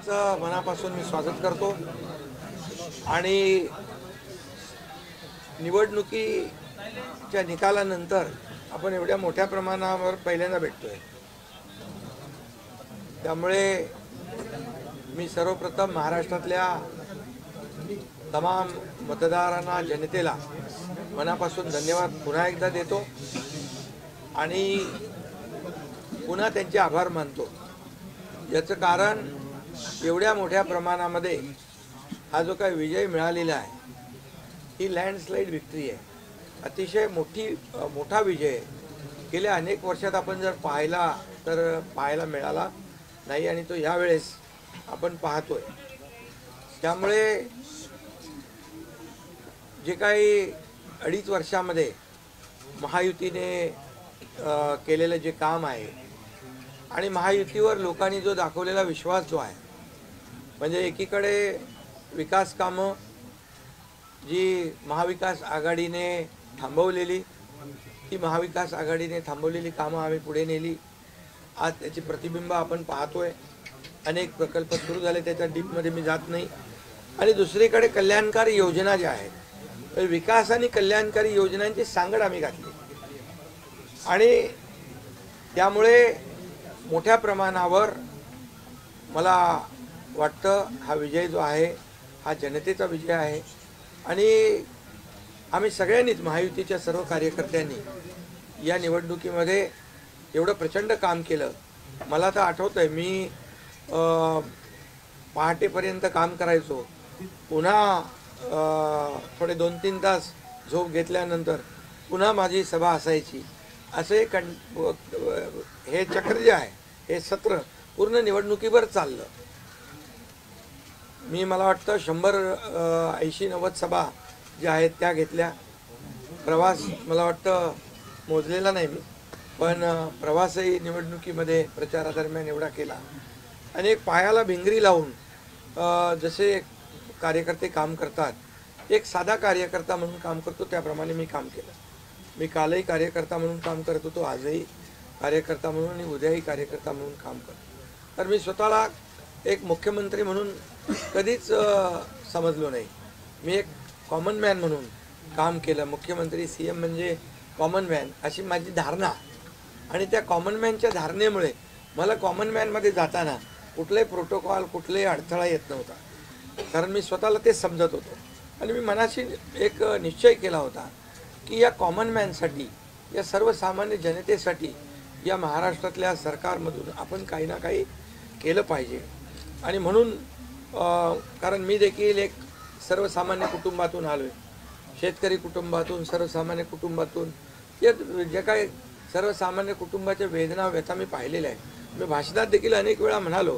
मनापासून मी स्वागत करतो आणि निवडणुकीच्या निकालानंतर आपण एवढ्या मोठ्या प्रमाणावर पहिल्यांदा भेटतोय। त्यामुळे मी सर्वप्रथम महाराष्ट्रातल्या तमाम मतदारांना, जनतेला मनापासून धन्यवाद पुन्हा एकदा देतो आणि पुन्हा त्यांचे आभार मानतो। याचं कारण एवढ्या मोठ्या प्रमाणामध्ये हा जो काही विजय मिळालेला आहे ही लँडस्लाइड विक्ट्री आहे। अतिशय मोठा विजय गेल्या अनेक वर्षात आपण जर पाहायला मिळाला नाही आणि तो यावेळेस आपण पाहतोय। त्यामुळे जे काही 2.5 वर्षामध्ये महायुतीने केलेलं जे काम आहे आणि महायुतीवर लोकांनी जो दाखवलेला विश्वास जो आहे, म्हणजे एकीकडे विकास कामं जी महाविकास आघाडीने थांबवलेली, ती महाविकास आघाडीने थांबवलेली कामं आम्ही पुढे नेली। आज त्याची प्रतिबिंब आपण पाहतोय। अनेक प्रकल्प सुरू झाले, त्याच्या डीपमध्ये मी जात नाही। आणि दुसरीकडे कल्याणकारी योजना ज्या आहेत, विकास आणि कल्याणकारी योजनांची सांगड आम्ही घातली आणि त्यामुळे मोठ्या प्रमाणावर मला वाटतं हा विजय जो आहे हा जनतेचा विजय आहे। आणि आम्ही सगळ्यांनीच, महायुतीच्या सर्व कार्यकर्त्यांनी या निवडणुकीमध्ये एवढं प्रचंड काम केलं। मला तर आठवतंय मी पहाटेपर्यंत काम करायचो, पुन्हा थोडे 2-3 तास झोप घेतल्यानंतर पुन्हा माझी सभा असायची। असे हे चक्र जे आहे, हे सत्र पूर्ण निवडणुकीवर चाललं। मला वाटतं 100-80-90 सभा ज्या आहेत त्या घेतल्या। प्रवास मला वाटतं मोजलेला नाही मी, पण प्रवासही निवडणुकीमध्ये प्रचारादरम्यान एवढा केला। अनेक पायाला भिंगरी लावून जसे कार्यकर्ते काम करतात, एक साधा कार्यकर्ता म्हणून काम करतो त्याप्रमाणे मी काम केलं। मी कालही कार्यकर्ता म्हणून काम करत होतो, आजही कार्यकर्ता म्हणून आणि उद्याही कार्यकर्ता म्हणून काम करतो। तर मी स्वतःला एक मुख्यमंत्री म्हणून कधीच समजलो नाही। मी एक कॉमन मॅन म्हणून काम केलं। मुख्यमंत्री, सीएम म्हणजे कॉमन मॅन अशी माझी धारणा, आणि त्या कॉमन मॅनच्या धारणेमुळे मला कॉमन मॅनमध्ये जाताना कुठलाही प्रोटोकॉल, कुठलाही अडथळा येत नव्हता, कारण मी स्वतःला ते समजत होतो। आणि मी मनाशी एक निश्चय केला होता की या कॉमन मॅनसाठी, या सर्वसामान्य जनतेसाठी या महाराष्ट्रातल्या सरकारमधून आपण काही ना काही केलं पाहिजे। आणि म्हणून कारण मी देखील एक सर्वसामान्य कुटुंबातून आलो आहे, शेतकरी कुटुंबातून, सर्वसामान्य कुटुंबातून। जे काही सर्वसामान्य कुटुंबाच्या वेदना, व्यथा मी पाहिलेल्या आहेत। मी भाषणात देखील अनेक वेळा म्हणालो,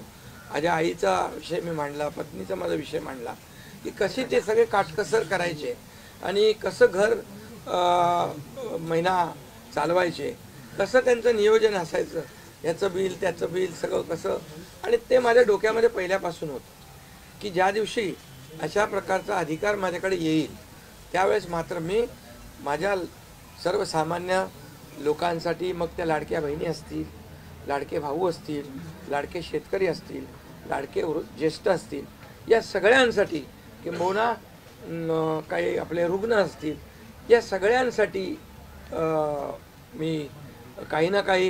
माझ्या आईचा विषय मी मांडला, पत्नीचा माझा विषय मांडला, की कशी ते सगळे काटकसर करायचे आणि कसं घर महिना चालवायचे, कसं त्यांचं नियोजन असायचं, याचं बिल त्याचं बिल सगळं कसं। आणि ते माझ्या डोक्यामध्ये पहिल्यापासून होतं की ज्या दिवशी अशा प्रकारचा अधिकार माझ्याकडे येईल त्यावेळेस मात्र मी माझ्या सर्वसामान्य लोकांसाठी, मग त्या लाडक्या बहिणी असतील, लाडके भाऊ असतील, लाडके शेतकरी असतील, लाडके ज्येष्ठ असतील, या सगळ्यांसाठी, किंबहुना काही आपले रुग्ण असतील, या सगळ्यांसाठी मी काही ना काही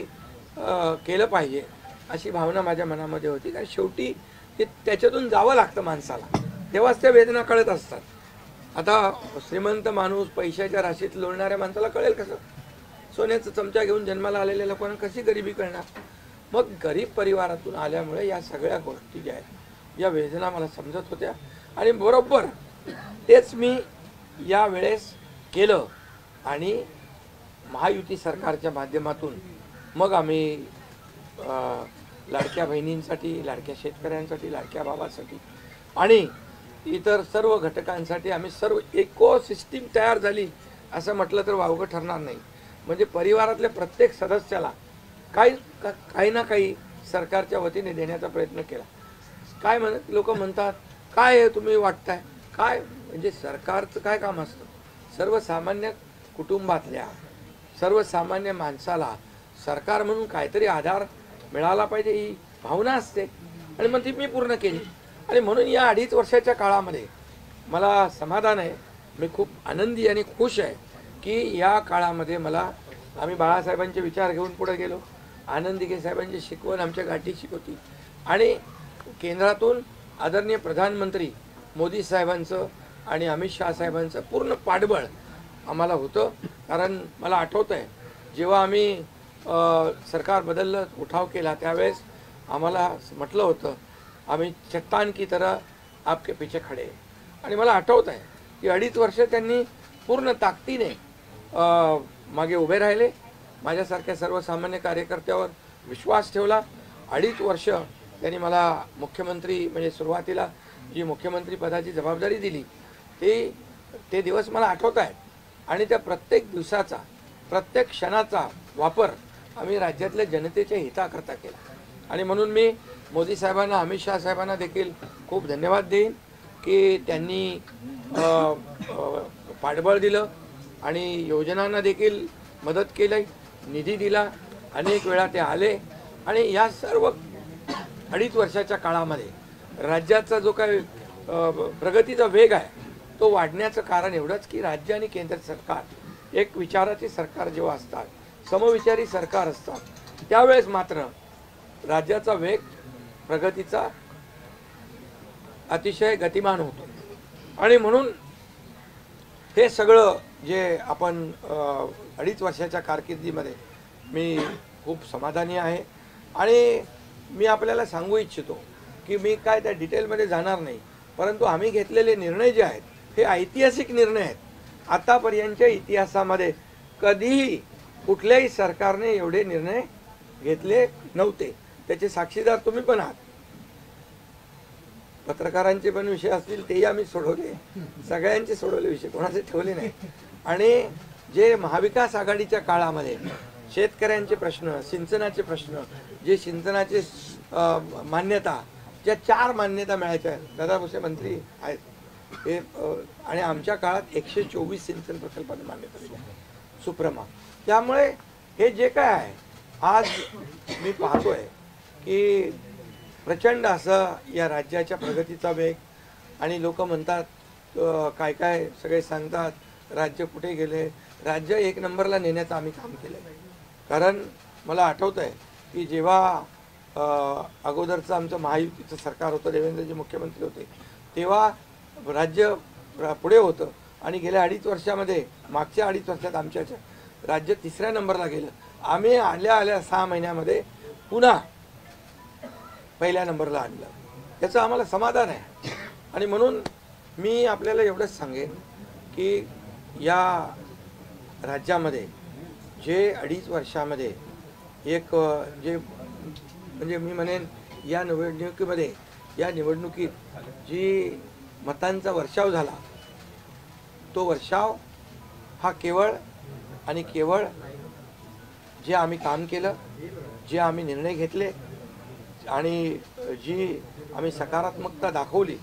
केलं पाहिजे अशी भावना माझ्या मनामध्ये होती। कारण शेवटी त्याच्यातून जावं लागतं माणसाला, तेव्हाच त्या वेदना कळत असतात। आता श्रीमंत माणूस, पैशाच्या राशीत लोळणाऱ्या माणसाला कळेल कसं? सोन्याचा चमचा घेऊन जन्माला आलेल्या लोकांना कशी गरिबी कळणार? मग गरीब परिवारातून आल्यामुळे या सगळ्या गोष्टी ज्या आहेत, या वेदना मला समजत होत्या आणि बरोबर तेच मी यावेळेस केलं। आणि महायुती सरकारच्या माध्यमातून मग आम्ही लाडक्या बहिणींसाठी, लाडक्या शेतकऱ्यांसाठी, लाडक्या बाबासाठी आणि इतर सर्व घटकांसाठी आम्ही सर्व इकोसिस्टीम तयार झाली असं म्हटलं तर वावगं ठरणार नाही। म्हणजे परिवारातल्या प्रत्येक सदस्याला काही ना काही सरकारच्या वतीने देण्याचा प्रयत्न केला। काय लोक म्हणतात, काय तुम्ही वाटताय काय, म्हणजे सरकारचं काय काम असतं? सर्वसामान्य कुटुंबातल्या सर्वसामान्य माणसाला सरकार म्हणून काहीतरी आधार मिळाला पाहिजे ही भावना असते। आणि मग ती मी पूर्ण केली. आणि म्हणून या 2.5 वर्षाच्या काळामध्ये मला समाधान आहे, मी खूप आनंदी आणि खुश आहे की या काळामध्ये मला आम्ही बाळासाहेबांचे विचार घेऊन पुढे गेलो, आनंद दिघे साहेबांची शिकवण आमच्या गाठीशी होती आणि केंद्रातून आदरणीय प्रधानमंत्री मोदी साहेबांचं आणि अमित शहा साहेबांचं पूर्ण पाठबळ आम्हाला होतं. कारण मला आठवतं आहे जेव्हा आम्ही सरकार बदललं, उठाव केला, त्यावेळेस आम्हाला म्हटलं होतं आम्ही चट्टान की तरह आपके पीछे खडे. आणि मला आठवतं आहे की 2.5 वर्ष त्यांनी पूर्ण ताकदीने मागे उभे राहिले, माझ्यासारख्या सर्वसामान्य कार्यकर्त्यावर विश्वास ठेवला. 2.5 वर्ष त्यांनी मला मुख्यमंत्री म्हणजे सुरुवातीला जी मुख्यमंत्री पदाची जबाबदारी दिली ते दिवस मला आठवत आहेत. आणि त्या प्रत्येक दिवसाचा प्रत्येक क्षणाचा वापर आम्ही राज्यातल्या जनतेच्या हिताकरता केला. आणि म्हणून मी मोदी साहेबांना अमित शहा साहेबांना देखील खूप धन्यवाद देईन की त्यांनी पाठबळ दिलं आणि योजनांना देखील मदत केली, निधी दिला, अनेक वेळा ते आले. आणि या सर्व 2.5 वर्षाच्या काळामध्ये राज्याचा जो काही प्रगतीचा वेग आहे तो वाढण्याचं कारण एवढंच की राज्य आणि केंद्र सरकार एक विचाराची सरकार जेव्हा असतात, समविचारी सरकार असतात, त्यावेळेस मात्र राज्याचा वेग प्रगतीचा अतिशय गतिमान होतो. आणि म्हणून हे सगळं जे आपण 2.5 वर्षाच्या कारकिर्दीमध्ये मी खूप समाधानी आहे. आणि मी आपल्याला सांगू इच्छितो की मी काय त्या डिटेलमध्ये जाणार नाही, परंतु आम्ही घेतलेले निर्णय जे आहेत हे ऐतिहासिक निर्णय आहेत. आतापर्यंतच्या इतिहासामध्ये कधीही कुठल्याही सरकारने एवढे निर्णय घेतले नव्हते. त्याचे साक्षीदार तुम्ही पण आहात. पत्रकारांचे पण विषय असतील तेही आम्ही सोडवले, सगळ्यांचे सोडवले विषय, कोणाचे ठेवले नाही. आणि जे महाविकास आघाडीच्या काळामध्ये शेतकऱ्यांचे प्रश्न, सिंचनाचे प्रश्न, जे सिंचनाचे मान्यता, ज्या 4 मान्यता मिळायच्या, दादा भुसे मंत्री आहेत हे, आणि आमच्या काळात 124 सिंचन प्रकल्पांना मान्यता दिली, सुप्रमा. त्यामुळे हे जे काय आहे आज मी पाहतोय की प्रचंड असं या राज्याच्या प्रगतीचा वेग. आणि लोक म्हणतात काय काय सगळे सांगतात राज्य कुठे गेले, राज्य 1 नंबरला नेण्याचं आम्ही काम केलं. कारण मला आठवतं आहे की जेव्हा अगोदरचं आमचं महायुतीचं सरकार होतं, देवेंद्रजी मुख्यमंत्री होते, तेव्हा राज्य पुढे होतं. आणि गेल्या 2.5 वर्षामध्ये, मागच्या 2.5 वर्षात आमच्या राज्य 3ऱ्या नंबरला गेलं. आम्ही आल्या 6 महिन्यामध्ये पुन्हा 1ल्या नंबरला आणलं. याचं आम्हाला समाधान आहे. आणि म्हणून मी आपल्याला एवढंच सांगेन की या राज्यामध्ये जे 2.5 वर्षामध्ये एक जे म्हणजे मी म्हणेन या निवडणुकीत जी मतांचा वर्षाव झाला, तो वर्षाव हा केवळ आणि केवळ जे आम्ही काम केलं, जे आम्ही निर्णय घेतले आणि जी आम्ही सकारात्मकता दाखवली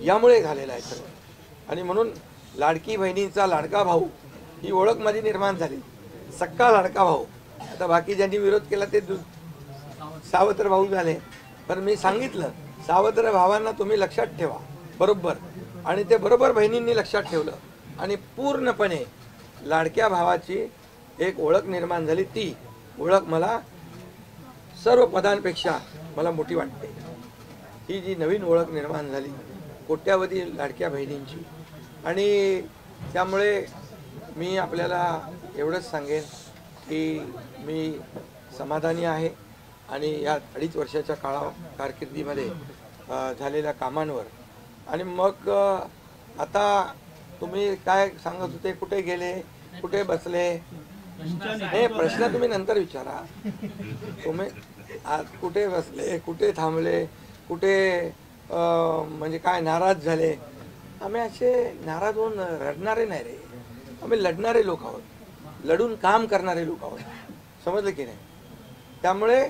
यामुळे झालेला आहे सगळं. आणि म्हणून लाडकी बहिणींचा लाडका भाऊ ही ओळख माझी निर्माण झाली, सक्का लाडका भाऊ. आता बाकी ज्यांनी विरोध केला ते सावत्र भाऊ झाले, पण मी सांगितलं सावत्र भावांना तुम्ही लक्षात ठेवा बरोबर. आणि ते बरोबर बहिणींनी लक्षात ठेवलं आणि पूर्णपणे लाडक्या भावाची एक ओळख निर्माण झाली. ती ओळख मला सर्व पदांपेक्षा मला मोठी वाटते. ही जी नवीन ओळख निर्माण झाली कोट्यावधी लाडक्या बहिणींची. आणि त्यामुळे मी आपल्याला एवढंच सांगेन की मी समाधानी आहे आणि या 2.5 वर्षाच्या कारकिर्दीमध्ये झालेल्या कामांवर. आणि मग आता तुम्ही काय सांगत होते, कुठे गेले, कुठे बसले, हे प्रश्न तुम्ही नंतर विचारा. तुम्ही कुठे बसले, कुठे थांबले, कुठे म्हणजे काय नाराज झाले. आम्ही असे नाराज होऊन रडणारे नाही रे, आम्ही लढणारे लोक आहोत, लढून काम करणारे लोक आहोत. समजलं की नाही? त्यामुळे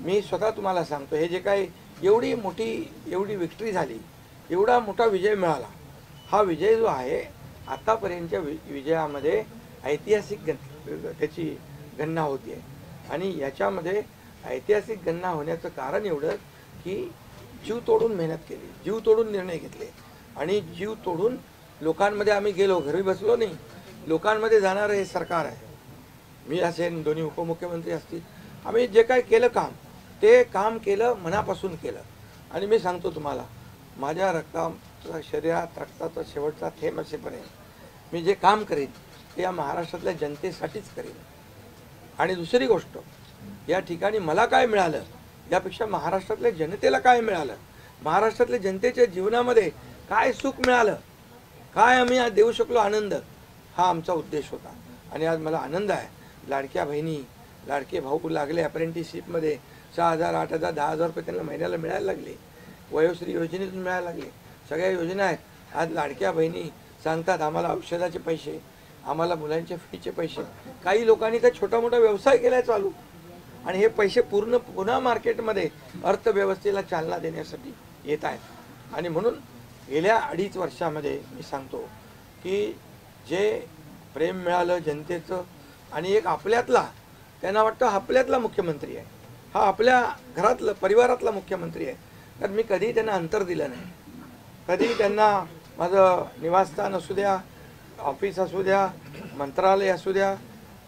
मी स्वतः तुम्हाला सांगतो, हे जे काही एवढी विक्ट्री झाली, एवढा मोठा विजय मिळाला, हा विजय जो आहे आतापर्यंतच्या विजयामध्ये ऐतिहासिक त्याची गणना होती आहे. आणि याच्यामध्ये ऐतिहासिक गणना होण्याचं कारण एवढं की जीव तोडून मेहनत केली, जीव तोडून निर्णय घेतले आणि जीव तोडून लोकांमध्ये आम्ही गेलो, घरी बसलो नाही, लोकांमध्ये जाणारं हे सरकार आहे. मी असेन, दोन्ही उपमुख्यमंत्री असतील, आम्ही जे काय केलं काम, ते काम केलं, मनापासून केलं. आणि मी सांगतो तुम्हाला, माझ्या शरीरात रक्ताचा शेवटचा थेंब असेपर्यंत मी जे काम करीन ते या महाराष्ट्रातल्या जनतेसाठीच करीन. आणि दुसरी गोष्ट, या ठिकाणी मला काय मिळालं यापेक्षा महाराष्ट्रातल्या जनतेला काय मिळालं, महाराष्ट्रातल्या जनतेच्या जीवनामध्ये काय सुख मिळालं, काय आम्ही आज देऊ शकलो आनंद, हा आमचा उद्देश होता. आणि आज मला आनंद आहे, लाडक्या बहिणी, लाडके भाऊ लागले अप्रेंटिसशिपमध्ये, 6,000, 8,000, 10,000 रुपये त्यांना महिन्याला मिळायला लागले, वयोश्री योजनेतून मिळायला लागले, सगळ्या योजना आहेत. आज लाडक्या बहिणी सांगतात आम्हाला औषधाचे पैसे, आम्हाला मुलांच्या फीचे पैसे. काही लोकांनी तर छोटा मोठा व्यवसाय केलाय चालू, आणि हे पैसे पुन्हा मार्केटमध्ये अर्थव्यवस्थेला चालना देण्यासाठी येत आहेत. आणि म्हणून गेल्या 2.5 वर्षामध्ये मी सांगतो की जे प्रेम मिळालं जनतेचं, आणि एक आपल्यातला, त्यांना वाटतं आपल्यातला मुख्यमंत्री आहे, हा आपल्या घरातला परिवारातला मुख्यमंत्री आहे. तर मी कधीही त्यांना अंतर दिलं नाही, कधीही त्यांना माझं निवासस्थान असू द्या, ऑफिस असू द्या, मंत्रालय असू द्या,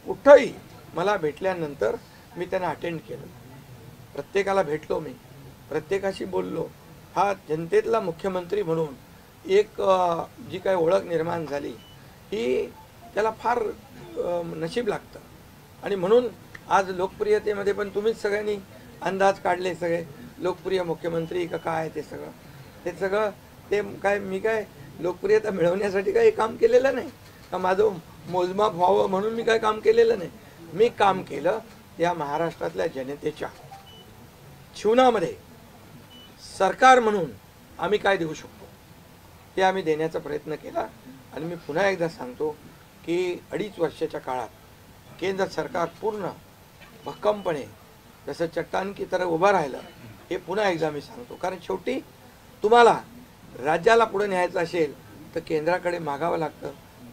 कुठंही मला भेटल्यानंतर मी त्यांना अटेंड केलं, प्रत्येकाला भेटलो, मी प्रत्येकाशी बोललो. हा जनतेतला मुख्यमंत्री म्हणून एक जी काय ओळख निर्माण झाली, ही त्याला फार नशीब लागतं. आणि म्हणून आज लोकप्रियतेमध्ये पण तुम्हीच सगळ्यांनी अंदाज काढले, सगळे लोकप्रिय मुख्यमंत्री का काय, ते सगळं ते काय, मी काय लोकप्रियता मिळवण्यासाठी काही काम केलेलं नाही, का माझं मोजमाप व्हावं म्हणून मी काय काम केलेलं नाही. मी काम केलं या महाराष्ट्रातल्या जनतेच्या जीवनामध्ये सरकार म्हणून आम्ही काय देऊ शकतो ते आम्ही देण्याचा प्रयत्न केला. आणि मी पुन्हा एकदा सांगतो की 2.5 वर्षाच्या काळात केंद्र सरकार पूर्ण भक्कमपणे जसं चट्टान की तरह उभं राहिलं, हे पुन्हा एकदा मी सांगतो. कारण शेवटी तुम्हाला राज्याला पुढे न्यायचं असेल तर केंद्राकडे मागावं लागतं,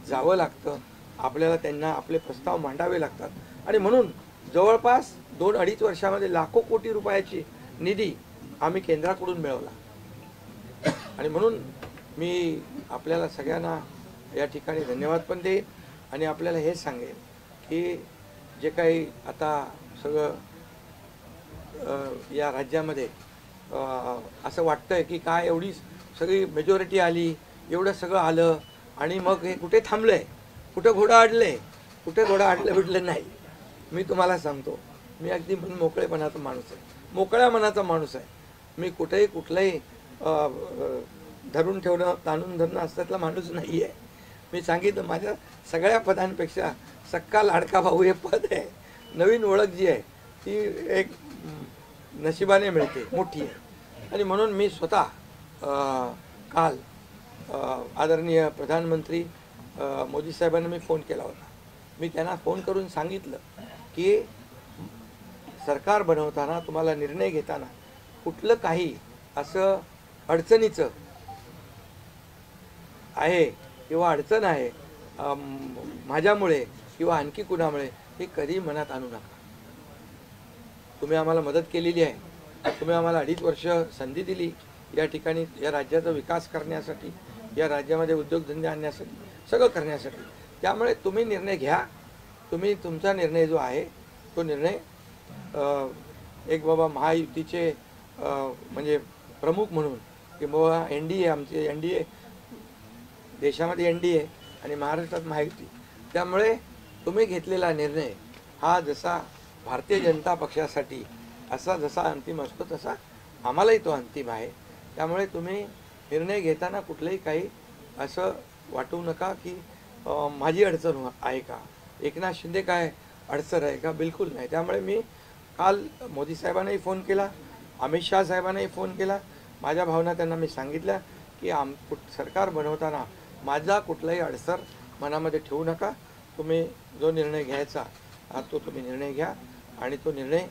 जावं लागतं, आपल्याला त्यांना आपले प्रस्ताव मांडावे लागतात. आणि म्हणून जवळपास 2-2.5 वर्षामध्ये लाखो कोटी रुपयाची निधी आम्ही केंद्राकडून मिळवला. आणि म्हणून मी आपल्याला सगळ्यांना या ठिकाणी धन्यवाद पण देईन आणि आपल्याला हे सांगेन की जे काही आता सगळं या राज्यामध्ये असं वाटतंय की काय एवढी सगळी मेजॉरिटी आली, एवढं सगळं आलं आणि मग हे कुठे थांबलंय, कुठं घोडं अडलंय, कुठे घोडं अडलं बिडलं नाही. मी तुम्हाला सांगतो, मी अगदी मोकळेपणाचा माणूस आहे, मोकळ्या मनाचा माणूस आहे. मी कुठेही कुठलंही धरून ठेवणं, ताणून धरणं असल्यातला माणूस नाही आहे. मी सांगितलं, माझ्या सगळ्या पदांपेक्षा सक्का लाडका भाऊ हे पद आहे. नवीन ओळख जी आहे ती एक नशिबाने मिळते, मोठी आहे. आणि म्हणून मी स्वतः काल आदरणीय प्रधानमंत्री मोदी साहेबांना मी फोन केला होता. मी त्यांना फोन करून सांगितलं की सरकार बनवताना, तुम्हाला निर्णय घेताना कुठलं काही असं अडचणीचं आहे किंवा अडचण आहे माझ्यामुळे किंवा आणखी कुणामुळे, हे कधी मनात आणू नका. तुम्ही आम्हाला मदत केलेली आहे, तुम्ही आम्हाला 2.5 वर्ष संधी दिली या ठिकाणी या राज्याचा विकास करण्यासाठी, या राज्यामध्ये उद्योगधंदे आणण्यासाठी, सगळं करण्यासाठी. त्यामुळे तुम्ही निर्णय घ्या. तुम्ही तुमचा निर्णय जो आहे तो निर्णय एक बाबा महायुतीचे म्हणजे प्रमुख म्हणून की बाबा NDA, आमचे NDA, देशामध्ये NDA आणि महाराष्ट्रात महायुती. त्यामुळे तुम्ही घेतलेला निर्णय हा जसा भारतीय जनता पक्षासाठी असा जसा अंतिम असतो तसा आम्हालाही तो अंतिम आहे. त्यामुळे तुम्ही निर्णय घेताना कुठलंही काही असं वाटू नका की माझी अडचण आहे का, एकनाथ शिंदे काय अडचण आहे का, बिलकुल नाही. त्यामुळे मी काल मोदी साहेबांनाही फोन केला, अमित शाह साहेबांनाही फोन केला. माझ्या भावना त्यांना मी सांगितल्या की सरकार बनवताना माझा कुठलाही अडसर मनामध्ये ठेवू नका. तुम्ही जो निर्णय घ्यायचा तो तुम्ही निर्णय घ्या आणि तो निर्णय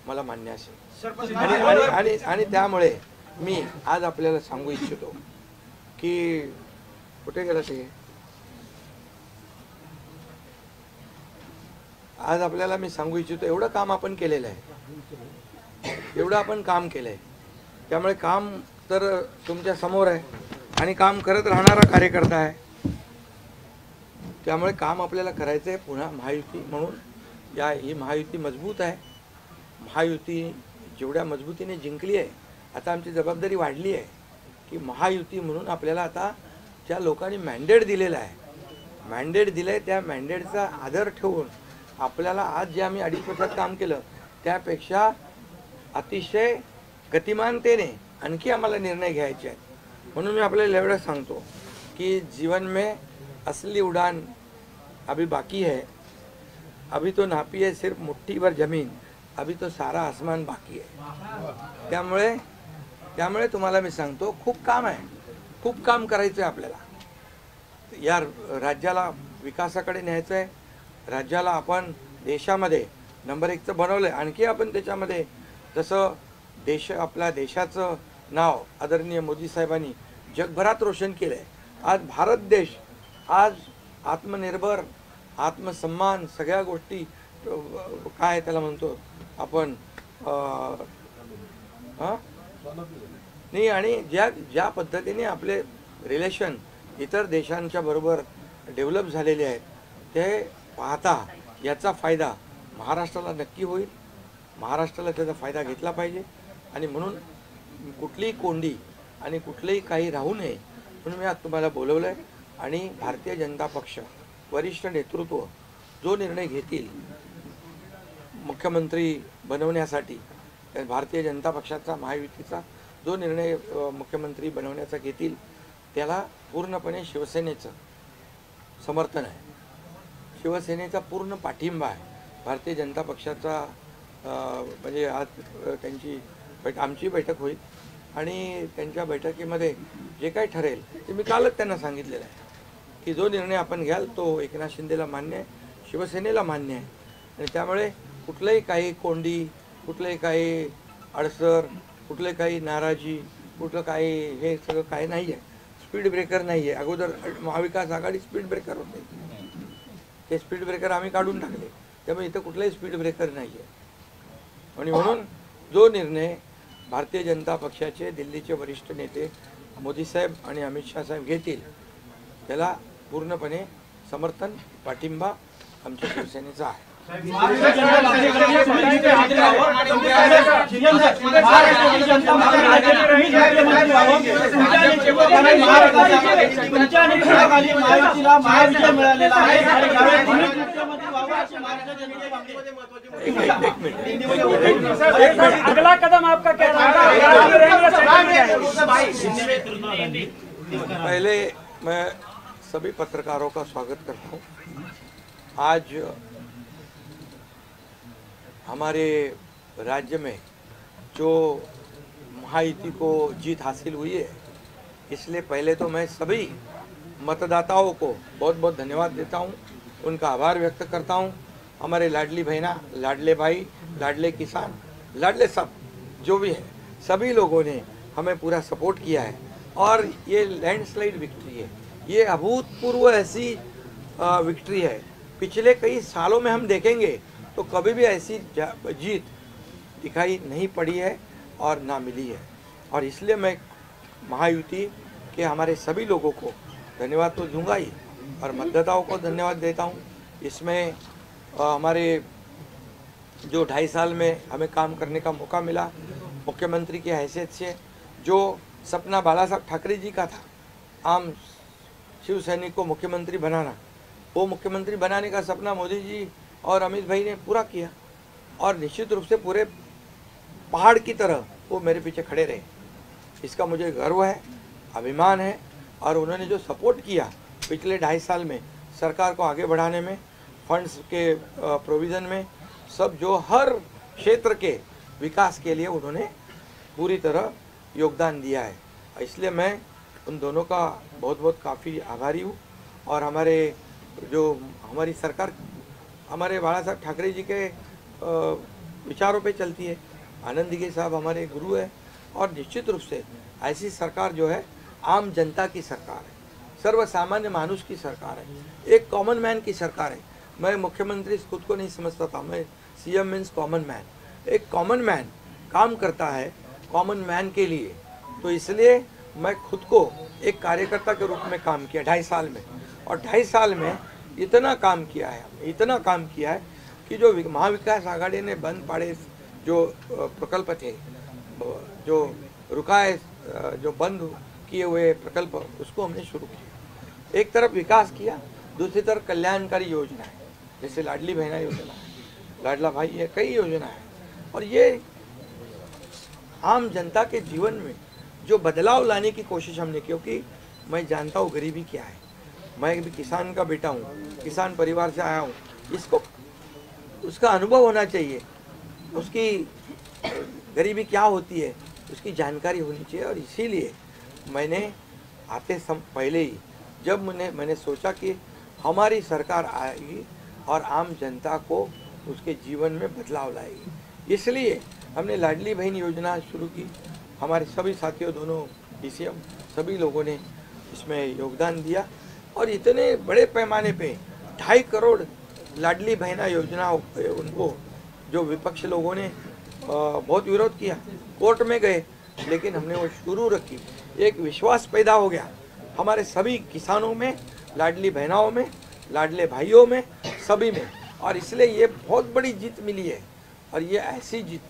मला मान्य असेल. आणि त्यामुळे मी आज आपल्याला सांगू इच्छितो की कुठे गेला ते, आज आपल्याला मी सांगू इच्छितो, एवढं काम आपण केलेलं आहे, एवढं आपण काम केलं आहे. त्यामुळे काम तर तुमच्या समोर आहे आणि काम करत राहणारा कार्यकर्ता आहे, त्यामुळे काम आपल्याला करायचं आहे. पुन्हा महायुती म्हणून ही महायुती मजबूत आहे. महायुती जेवढ्या मजबूतीने जिंकली आहे, आता आमची जबाबदारी वाढली आहे की महायुती म्हणून आपल्याला आता ज्या लोकांनी मॅन्डेट दिलेला आहे, मॅन्डेट दिलं आहे, त्या मॅन्डेटचा आदर ठेवून आपल्याला आज जे आम्ही 2.5 वर्षात काम केलं त्यापेक्षा अतिशय गतिमानतेने आणखी आम्हाला निर्णय घ्यायचे आहेत. म्हणून मी आपल्याला एवढं सांगतो कि जीवन में असली उड़ान अभी बाकी है, अभी तो नापी है सिर्फ मुट्ठी भर जमीन, अभी तो सारा आसमान बाकी है. त्यामुळे तुम्हाला मी सांगतो खूप काम आहे, खूप काम करायचं आहे आपल्याला. या राज्याला विकासाकडे न्यायचं आहे. राज्याला आपण देशामध्ये नंबर 1चं बनवलं आहे. आणखी आपण त्याच्यामध्ये जसं आपल्या देशाचं नाव आदरणीय मोदी साहेबांनी जगभरात रोशन केलं आहे. आज भारत देश आज आत्मनिर्भर, आत्मसन्मान सगळ्या गोष्टी काय त्याला म्हणतो आपण नाही, आणि ज्या पद्धतीने आपले रिलेशन इतर देशांच्या बरोबर डेव्हलप झालेले आहेत ते पाहता याचा फायदा महाराष्ट्राला नक्की होईल. महाराष्ट्राला त्याचा फायदा घेतला पाहिजे आणि म्हणून कुठलीही कोंडी आणि कुठलेही काही राहू नये म्हणून मी आज तुम्हाला बोलवलं आहे. आणि भारतीय जनता पक्ष वरिष्ठ नेतृत्व जो निर्णय घेतील मुख्यमंत्री बनवण्यासाठी, भारतीय जनता पक्षाचा महायुतीचा जो निर्णय मुख्यमंत्री बनवण्याचा घेतील त्याला पूर्णपणे शिवसेनेचं समर्थन आहे, शिवसेनेचा पूर्ण पाठिंबा आहे. भारतीय जनता पक्षाचा म्हणजे आज आमची बैठक होईल आणि त्यांच्या बैठकीमध्ये जे काही ठरेल ते मी कालच त्यांना सांगितलेलं आहे की जो निर्णय आपण घ्याल तो एकनाथ शिंदेला मान्य आहे, शिवसेनेला मान्य आहे. आणि त्यामुळे कुठलंही काही कोंडी, कुठलंही काही अडसर, कुठले काही नाराजी, कुठलं काही हे सगळं काही नाही आहे. स्पीड ब्रेकर नाही आहे. अगोदर महाविकास आघाडी स्पीड ब्रेकर होते, ते स्पीड ब्रेकर आम्ही काढून टाकले. त्यामुळे इथं कुठलाही स्पीड ब्रेकर नाही आहे. आणि म्हणून जो निर्णय भारतीय जनता पक्षाचे दिल्लीचे वरिष्ठ नेते मोदी साहेब आणि अमित शाह साहेब घेतील त्याला पूर्णपणे समर्थन, पाठिंबा आमच्या शिवसेनेचा आहे. अगला कदम आपका क्या पहले मैं सभी पत्रकारों का स्वागत करता हूँ. आज हमारे राज्य में जो महायुति को जीत हासिल हुई है, इसलिए पहले तो मैं सभी मतदाताओं को बहुत बहुत धन्यवाद देता हूँ, उनका आभार व्यक्त करता हूँ. हमारे लाडली बहना, लाडले भाई, लाडले किसान, लाडले सब जो भी है, सभी लोगों ने हमें पूरा सपोर्ट किया है और ये लैंडस्लाइड विक्ट्री है. ये अभूतपूर्व ऐसी विक्ट्री है. पिछले कई सालों में हम देखेंगे तो कभी भी ऐसी जीत दिखाई नहीं पड़ी है और ना मिली है. और इसलिए मैं महायुति के हमारे सभी लोगों को धन्यवाद तो दूंगा ही और मतदाताओं को धन्यवाद देता हूँ. इसमें हमारे जो 2.5 साल में हमें काम करने का मौका मिला मुख्यमंत्री की हैसियत से, जो सपना बाला साहब ठाकरे जी का था आम शिव सैनिक को मुख्यमंत्री बनाना, वो मुख्यमंत्री बनाने का सपना मोदी जी और अमित भाई ने पूरा किया और निश्चित रूप से पूरे पहाड़ की तरह वो मेरे पीछे खड़े रहे. इसका मुझे गर्व है, अभिमान है. और उन्होंने जो सपोर्ट किया पिछले 2.5 साल में सरकार को आगे बढ़ाने में, फंड्स के प्रोविज़न में, सब जो हर क्षेत्र के विकास के लिए उन्होंने पूरी तरह योगदान दिया है. इसलिए मैं उन दोनों का बहुत बहुत काफ़ी आभारी हूँ. और हमारी सरकार हमारे बाला साहब ठाकरे जी के विचारों पे चलती है. आनंद दिघे साहब हमारे गुरु है और निश्चित रूप से ऐसी सरकार जो है आम जनता की सरकार है, सर्वसामान्य मानुष की सरकार है, एक कॉमन मैन की सरकार है. मैं मुख्यमंत्री खुद को नहीं समझता था, मैं सीएम मीन्स कॉमन मैन. एक कॉमन मैन काम करता है कॉमन मैन के लिए। तो इसलिए मैं खुद को एक कार्यकर्ता के रूप में काम किया 2.5 साल में, और 2.5 साल में इतना काम किया है कि जो महाविकास आघाड़ी ने बंद पड़े जो प्रकल्प थे, जो रुकाए, जो बंद किए हुए प्रकल्प, उसको हमने शुरू किया। एक तरफ विकास किया, दूसरी तरफ कल्याणकारी योजना है, जैसे लाडली बहना योजना है, लाडला भाई है, कई योजना है। और ये आम जनता के जीवन में जो बदलाव लाने की कोशिश हमने की, क्योंकि मैं जानता हूँ गरीबी क्या है। मैं भी किसान का बेटा हूँ, किसान परिवार से आया हूँ। इसको उसका अनुभव होना चाहिए, उसकी गरीबी क्या होती है उसकी जानकारी होनी चाहिए। और इसीलिए मैंने आते पहले ही जब मैंने सोचा कि हमारी सरकार आएगी और आम जनता को उसके जीवन में बदलाव लाएगी, इसलिए हमने लाडली बहन योजना शुरू की। हमारे सभी साथियों, दोनों DCM, सभी लोगों ने इसमें योगदान दिया और इतने बड़े पैमाने पे 2.5 करोड़ लाडली बहना योजना उनको, जो विपक्ष लोगों ने बहुत विरोध किया, कोर्ट में गए, लेकिन हमने वो शुरू रखी। एक विश्वास पैदा हो गया हमारे सभी किसानों में, लाडली बहनाओं में, लाडले भाइयों में, सभी में, और इसलिए ये बहुत बड़ी जीत मिली है। और ये ऐसी जीत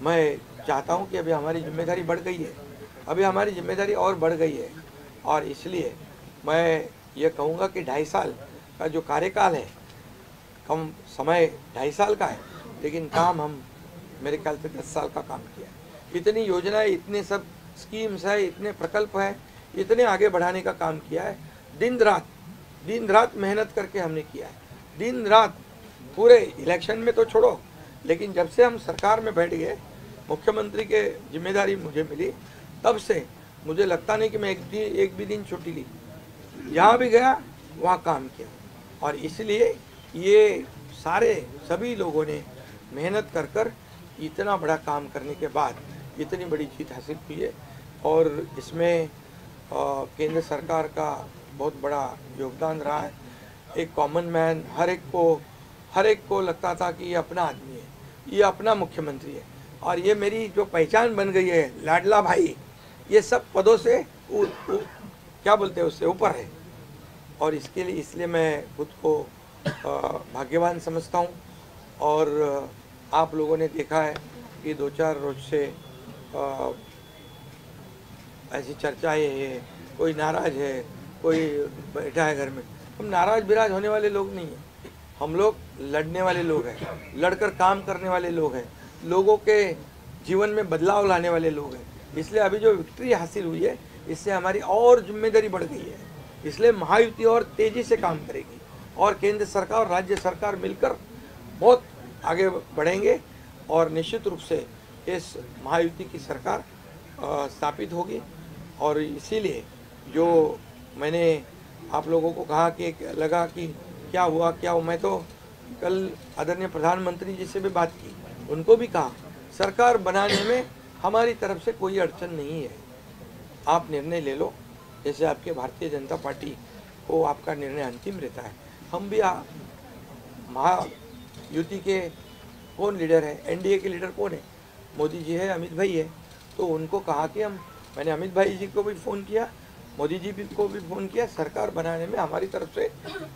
मैं चाहता हूँ कि अभी हमारी जिम्मेदारी बढ़ गई है, अभी हमारी जिम्मेदारी और बढ़ गई है। और इसलिए मैं ये कहूँगा कि 2.5 साल का जो कार्यकाल है, कम समय 2.5 साल का है, लेकिन काम हम मेरे ख्याल से 10 साल का काम किया है। इतनी योजनाएं, इतने सब स्कीम्स है, इतने प्रकल्प है, इतने आगे बढ़ाने का काम किया है। दिन रात मेहनत करके हमने किया है, दिन रात। पूरे इलेक्शन में तो छोड़ो, लेकिन जब से हम सरकार में बैठ गए, मुख्यमंत्री के जिम्मेदारी मुझे मिली, तब से मुझे लगता नहीं कि मैं एक भी दिन छुट्टी ली। जहाँ भी गया वहाँ काम किया। और इसलिए ये सभी लोगों ने मेहनत कर इतना बड़ा काम करने के बाद इतनी बड़ी जीत हासिल की है। और इसमें केंद्र सरकार का बहुत बड़ा योगदान रहा है। एक कॉमन मैन, हर एक को लगता था कि ये अपना आदमी है, ये अपना मुख्यमंत्री है, और ये मेरी जो पहचान बन गई है, लाडला भाई, ये सब पदों से क्या बोलते हैं, उससे ऊपर है। और इसलिए मैं खुद को भाग्यवान समझता हूँ। और आप लोगों ने देखा है कि 2-4 रोज से ऐसी चर्चाएं है, कोई नाराज है, कोई बैठा है घर में। हम नाराज बिराज होने वाले लोग नहीं हैं, हम लोग लड़ने वाले लोग हैं, लड़कर काम करने वाले लोग हैं, लोगों के जीवन में बदलाव लाने वाले लोग हैं। इसलिए अभी जो विक्ट्री हासिल हुई है, इससे हमारी और जिम्मेदारी बढ़ गई है। इसलिए महायुति और तेजी से काम करेगी, और केंद्र सरकार और राज्य सरकार मिलकर बहुत आगे बढ़ेंगे, और निश्चित रूप से इस महायुति की सरकार स्थापित होगी। और इसीलिए जो मैंने आप लोगों को कहा कि लगा कि क्या हुआ, मैं तो कल आदरणीय प्रधानमंत्री जी से भी बात की, उनको भी कहा सरकार बनाने में हमारी तरफ से कोई अड़चन नहीं है, आप निर्णय ले लो। जैसे आपके भारतीय जनता पार्टी को आपका निर्णय अंतिम रहता है, हम भी महायुति के कौन लीडर है, एनडीए के लीडर कौन है, मोदी जी है, अमित भाई है। तो उनको कहा कि मैंने अमित भाई जी को भी फ़ोन किया, मोदी जी को भी फ़ोन किया, सरकार बनाने में हमारी तरफ से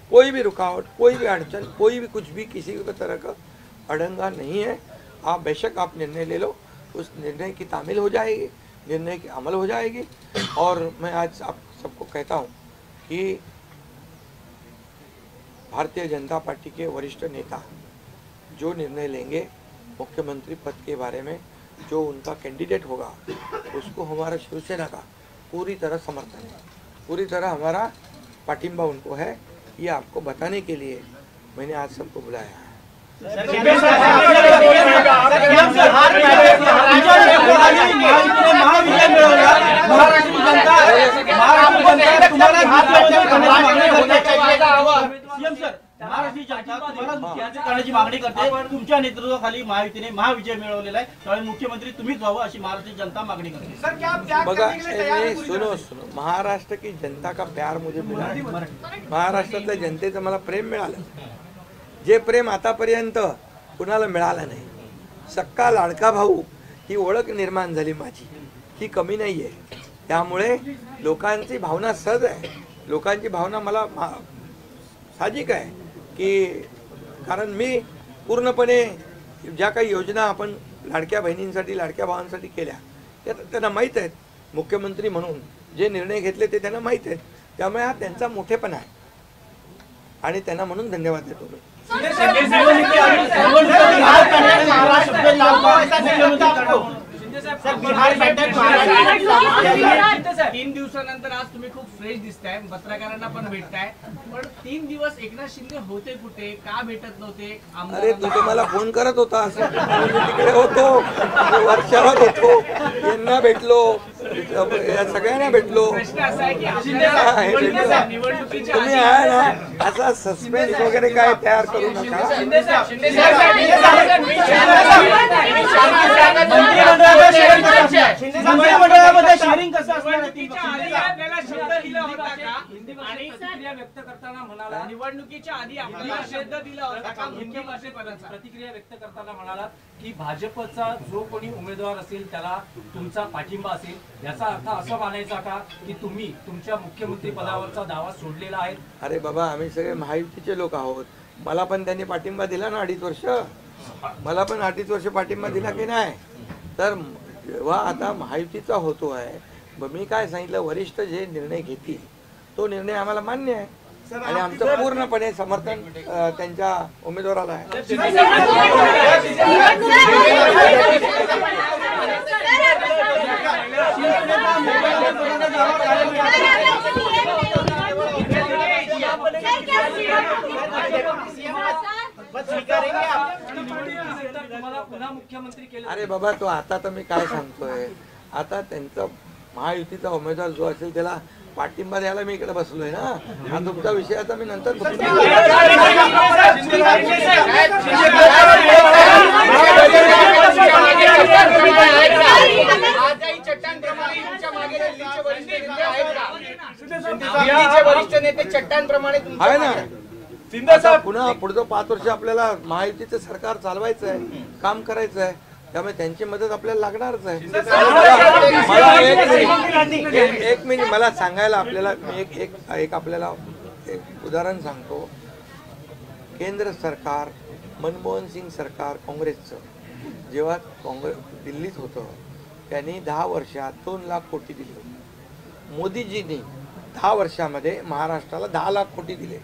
कोई भी रुकावट, कोई भी अड़चन, कोई भी कुछ भी किसी भी तरह का अड़ंगा नहीं है। आप बेशक आप निर्णय ले लो, उस निर्णय की तामील हो जाएगी, निर्णय की अमल हो जाएगी। और मैं आज आप सबको कहता हूँ कि भारतीय जनता पार्टी के वरिष्ठ नेता जो निर्णय लेंगे मुख्यमंत्री पद के बारे में, जो उनका कैंडिडेट होगा, उसको हमारा शिवसेना का पूरी तरह समर्थन है, पूरी तरह हमारा पाठिंबा उनको है। ये आपको बताने के लिए मैंने आज सबको बुलाया है। महाराष्ट्र जनता तुम्हाला मुख्यमंत्री करण्याची मागणी करते। तुमच्या नेतृत्वाखाली महायुतीने महाविजय मिळवलेला आहे, त्यामुळे मुख्यमंत्री तुम्हीच व्हावं अशी महाराष्ट्र जनता मागणी करते। बघा, सुनो, महाराष्ट्र की जनता का प्यार मुझे मिला है, महाराष्ट्रातल्या जनतेचं मला प्रेम मिळालं, जे प्रेम आतापर्यंत कुणाला मिळालं नाही। सक्का लाडका भाऊ ही ओळख निर्माण झाली माझी, ही कमी नाही आहे. त्यामुळे लोकांची भावना सहज आहे, लोकांची भावना मला साहजिक आहे की कारण मी पूर्णपणे ज्या काही योजना आपण लाडक्या बहिणींसाठी लाडक्या भावांसाठी केल्या त्या त्यांना माहीत आहेत. मुख्यमंत्री म्हणून जे निर्णय घेतले ते त्यांना माहीत आहेत. त्यामुळे हा त्यांचा मोठेपणा आहे आणि त्यांना म्हणून धन्यवाद देतो मी. तीन दिवसानंतर आज तुम्ही खूप फ्रेश दिसताय, पत्रकारांना पण भेटताय, पण 3 दिवस एकनाथ शिंदे होते कुठे, का भेटत नव्हते? अरे तू तर मला फोन करत होता, तिकडे होतो, वर्षावर होतो, यांना भेटलो, या सगळ्यांना भेटलो. प्रश्न असा आहे की तुम्ही आहे ना असा सस्पेन्स वगैरे काय तयार करू नका. मंत्रिमंडळामध्ये शेअरिंग कसं असणार? व्यक्त करताना म्हणाला, निवडणुकीच्या आधी आपल्याला शब्द दिला होता का मुख्यमंत्रीपदाचा? प्रतिक्रिया व्यक्त करताना म्हणाला की भाजपचा जो कोणी उमेदवार असेल त्याला तुमचा पाठिंबा असेल, याचा अर्थ असं मानायचा का की तुम्ही तुमच्या मुख्यमंत्री पदावरचा दावा सोडलेला आहे? अरे बाबा, आम्ही सगळे महायुतीचे लोक आहोत. मला पण त्यांनी पाठिंबा दिला ना 2.5 वर्ष, मला पण 2.5 वर्ष पाठिंबा दिला की नाही. तर जेव्हा आता महायुतीचा होतो आहे, मी काय सांगितलं, वरिष्ठ जे निर्णय घेतील तो निर्णय आम्हाला मान्य आहे आणि आमचं पूर्णपणे समर्थन त्यांच्या उमेदवाराला आहे. अरे बाबा, तो आता तर मी काय सांगतोय, आता त्यांचा महायुतीचा उमेदवार जो असेल त्याला पाठिंबा द्यायला मी इकडे बसलोय ना. हा तुमचा विषय आता मी नंतर आहे ना. आता पुन्हा पुढचं 5 वर्ष आपल्याला महायुतीचं सरकार चालवायचं आहे, काम करायचं आहे, त्यामुळे त्यांची मदत आपल्याला लागणारच आहे. मला एक मिनिट मला सांगायला आपल्याला मी एक आपल्याला एक उदाहरण सांगतो. केंद्र सरकार, मनमोहन सिंग सरकार काँग्रेसचं जेव्हा दिल्लीत होतं त्यांनी 10 वर्षात 2 लाख कोटी दिले. मोदीजींनी 10 वर्षामध्ये महाराष्ट्राला 10 लाख कोटी दिले.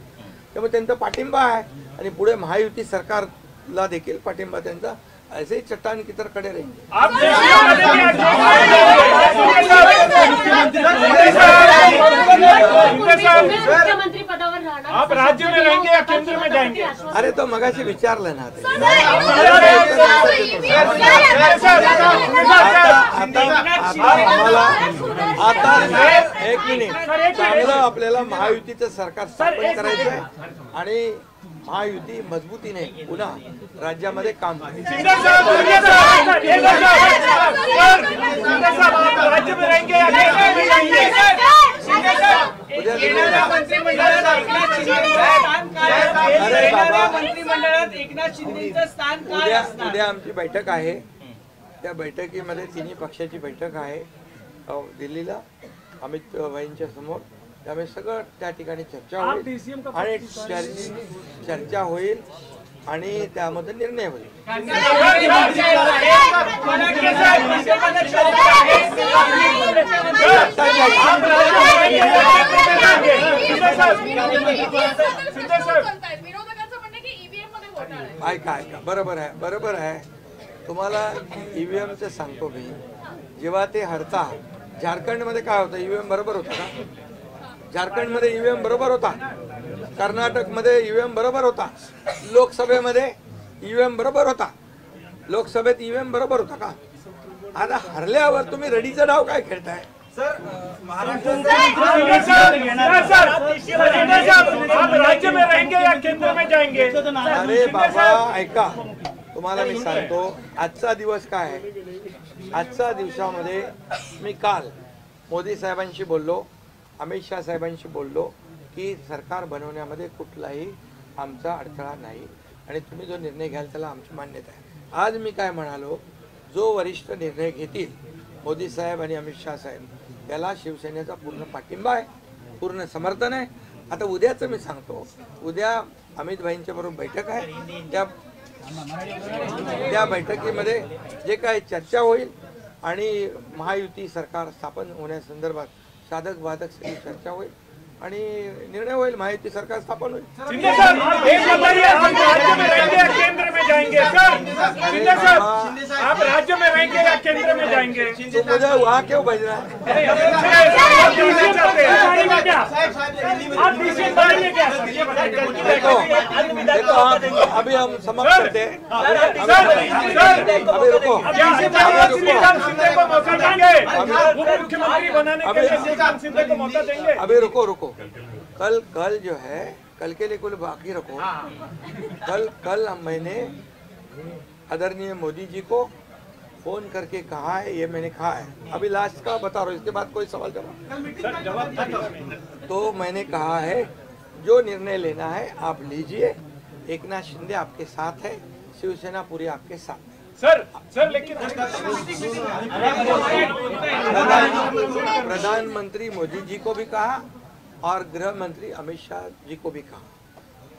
त्यामुळे त्यांचा पाठिंबा आहे आणि पुढे महायुती सरकारला देखील पाठिंबा त्यांचा ऐसे ही चट्टान की तरह खड़े रहेंगे. मुख्यमंत्री पदावर राहणार, आप राज्य में रहेंगे या केंद्र में जाएंगे? अरे तो मगाशी विचारलं ना ते. आता एक मिनिट, चांगलं आपल्याला महायुतीचं सरकार स्थापन करायचं आहे आणि महायुती मजबूतीने पुन्हा राज्यामध्ये काम करायचं. राज्य में रहेंगे या केंद्र में जाएंगे? मंत्रिमंडळात एकनाथ शिंदेचं स्थान काय असणार? उद्या आमची बैठक आहे. त्या बैठकीमध्ये तिन्ही पक्षाची बैठक आहे दिल्लीला अमित भाईंच्या समोर. त्यामुळे सगळं त्या ठिकाणी चर्चा होईल आणि चर्चा होईल आणि त्यामध्ये निर्णय होईल. ऐका बरोबर आहे. तुम्हाला ईव्हीएमचं सांगतो मी. जेव्हा ते हरता झारखंडमध्ये काय होतं, ईव्हीएम बरोबर होता का? झारखंडमध्ये ईव्हीएम बरोबर होता, कर्नाटकमध्ये ईव्हीएम बरोबर होता, लोकसभेमध्ये ईव्हीएम बरोबर होता, लोकसभेत ईव्हीएम बरोबर होता का? आता हरल्यावर तुम्ही रडीचा डाव काय खेळताय? राज्य में रहेंगे या केंद्र में जाएंगे? अरे बाबा ऐका, तुम्हाला मी सांगतो आजचा दिवस काय आहे. आजच्या दिवसामध्ये मी काल मोदी साहेबांशी बोललो, अमित शाह साहेबांशी बोललो की सरकार बनवण्यामध्ये कुठलाही आमचा अडथळा नाही आणि तुम्ही जो निर्णय घ्याल त्याला आमची मान्यता आहे. आज मी काय म्हणालो जो वरिष्ठ निर्णय घेतील मोदी साहेब आणि अमित शाह साहेब त्याला शिवसेनेचा पूर्ण पाठिंबा आहे, पूर्ण समर्थन आहे. आता उद्याचं मी सांगतो, उद्या अमित भाईंच्या बरोबर बैठक आहे. त्या बैठकीमध्ये जे काही चर्चा होईल आणि महायुती सरकार स्थापन होण्यासंदर्भात साधक बाधक सगळी चर्चा होईल आणि निर्णय होईल. महायुती सरकार स्थापन होईल. शिंदे सर, एक बताइए, आप राज्य में रहेंगे या केंद्र में जाएंगे? सर शिंदे सर, आप राज्य में रहेंगे या केंद्र में जाएंगे? तो मुझे वहाँ क्यों भेजना है? आप डीसी बनाएंगे क्या? देखो अभी हम समाप्त करते हैं. अभी रुको. शिंदे को मौका देंगे, उप मुख्यमंत्री बनाने के लिए श्रीकांत शिंदे को मौका देंगे. अभी रुको. कल जो है, कल के लिए कुल बाकी रखो. कल मैंने आदरणीय मोदी जी को फोन करके कहा है, ये मैंने कहा है. अभी लास्ट का बता रहा हूँ, इसके बाद कोई सवाल जवाब. तो मैंने कहा है जो निर्णय लेना है आप लीजिए. एकनाथ शिंदे आपके साथ है, शिवसेना पूरी आपके साथ है. सर लेकिन प्रधानमंत्री मोदी जी को भी कहा और गृह मंत्री अमित शाह जी को भी कहा.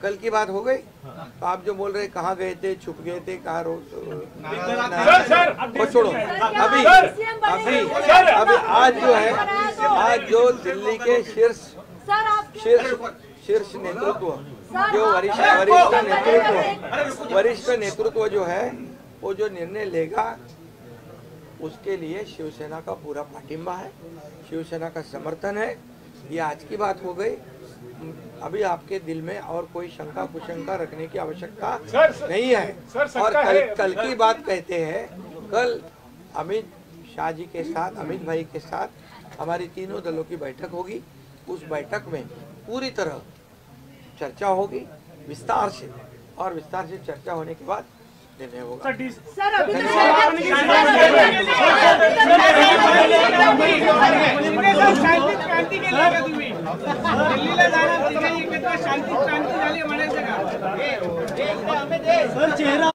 कल की बात हो गई. तो आप जो बोल रहे कहाँ गए थे, छुप गए थे, कहाँ वो छोड़ो. अभी आज जो है, आज जो दिल्ली के शीर्ष नेतृत्व, जो वरिष्ठ नेतृत्व जो है, वो जो निर्णय लेगा उसके लिए शिवसेना का पूरा पाठिंबा है, शिवसेना का समर्थन है. ये आज की बात हो गई. अभी आपके दिल में और कोई शंका कुशंका रखने की आवश्यकता नहीं है. और कल की बात कहते हैं, कल अमित शाह जी के साथ, अमित भाई के साथ हमारी तीनों दलों की बैठक होगी. उस बैठक में पूरी तरह चर्चा होगी विस्तार से, और विस्तार से चर्चा होने के बाद निर्णय होगा. सर अभी क्रांती केली का तुम्ही? दिल्लीला जाणार तिघे एकत्र शांती क्रांती झाली म्हणायचं का? सर चेहरा